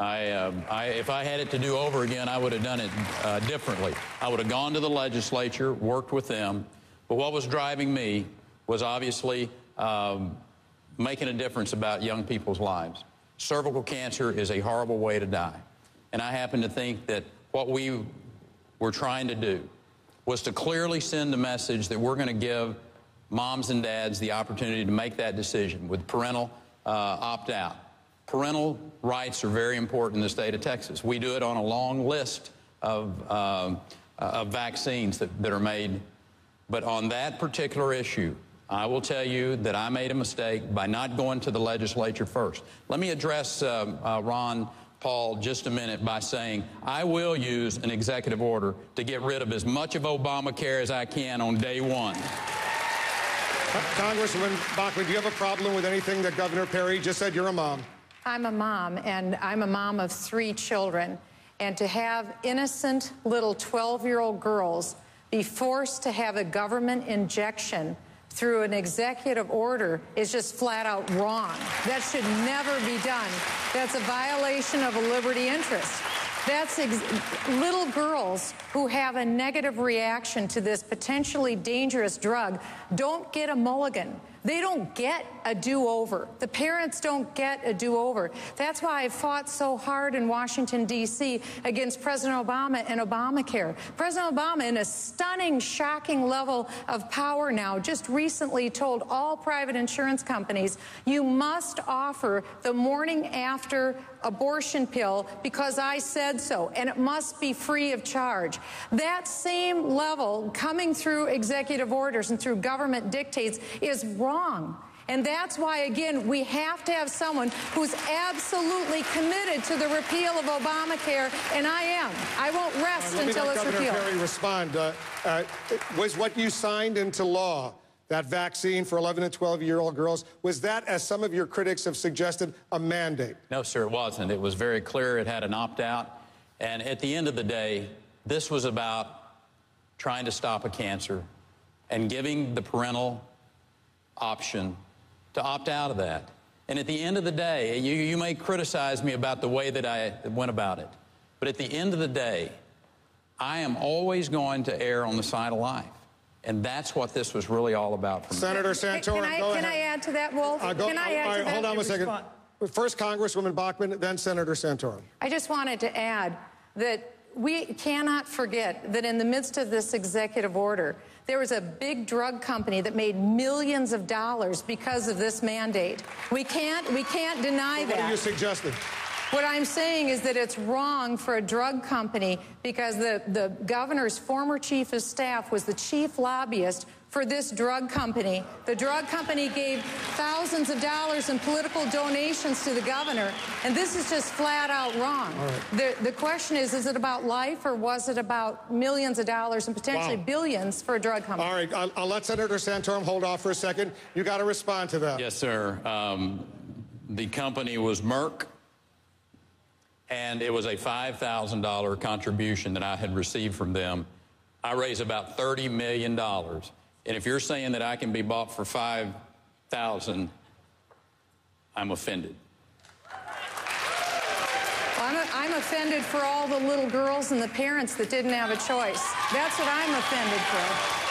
If I had it to do over again, I would have done it differently. I would have gone to the legislature, worked with them. But what was driving me was obviously making a difference about young people's lives. Cervical cancer is a horrible way to die. And I happen to think that what we were trying to do was to clearly send the message that we're going to give moms and dads the opportunity to make that decision with parental opt-out. Parental rights are very important in the state of Texas. We do it on a long list of vaccines that are made. But on that particular issue, I will tell you that I made a mistake by not going to the legislature first. Let me address Ron Paul just a minute by saying I will use an executive order to get rid of as much of Obamacare as I can on day one. Congresswoman Bachmann, do you have a problem with anything that Governor Perry just said? You're a mom. I'm a mom, and I'm a mom of 3 children. And to have innocent little 12-year-old girls be forced to have a government injection through an executive order is just flat out wrong. That should never be done. That's a violation of a liberty interest. That's little girls who have a negative reaction to this potentially dangerous drug don't get a mulligan. They don't get a do-over. The parents don't get a do-over. That's why I fought so hard in Washington, D.C. against President Obama and Obamacare. President Obama, in a stunning, shocking level of power now, just recently told all private insurance companies, you must offer the morning after abortion pill because I said so, and it must be free of charge. That same level coming through executive orders and through government dictates is wrong. And that's why, again, we have to have someone who's absolutely committed to the repeal of Obamacare, and I am. I won't rest until it's repealed. Governor Perry respond. Was what you signed into law, that vaccine for 11 and 12-year-old girls, was that, as some of your critics have suggested, a mandate? No, sir, it wasn't. It was very clear it had an opt-out. And at the end of the day, this was about trying to stop a cancer and giving the parental option to opt out of that. And at the end of the day, you may criticize me about the way that I went about it, but at the end of the day, I am always going to err on the side of life. And that's what this was really all about for me. Senator Santorum, go ahead. Can I add to that, Wolf? Can I add to that? Hold on a second. First Congresswoman Bachmann, then Senator Santorum. I just wanted to add that we cannot forget that in the midst of this executive order, there was a big drug company that made millions of dollars because of this mandate. We can't deny that. What are you suggesting? What I'm saying is that it's wrong for a drug company because the governor's former chief of staff was the chief lobbyist for this drug company. The drug company gave thousands of dollars in political donations to the governor, and this is just flat out wrong. Right. The question is it about life or was it about millions of dollars and potentially billions for a drug company? All right, I'll let Senator Santorum hold off for a second. You got to respond to that. Yes, sir. The company was Merck, and it was a $5,000 contribution that I had received from them. I raised about $30 million. And if you're saying that I can be bought for $5,000, I'm offended. Well, I'm offended for all the little girls and the parents that didn't have a choice. That's what I'm offended for.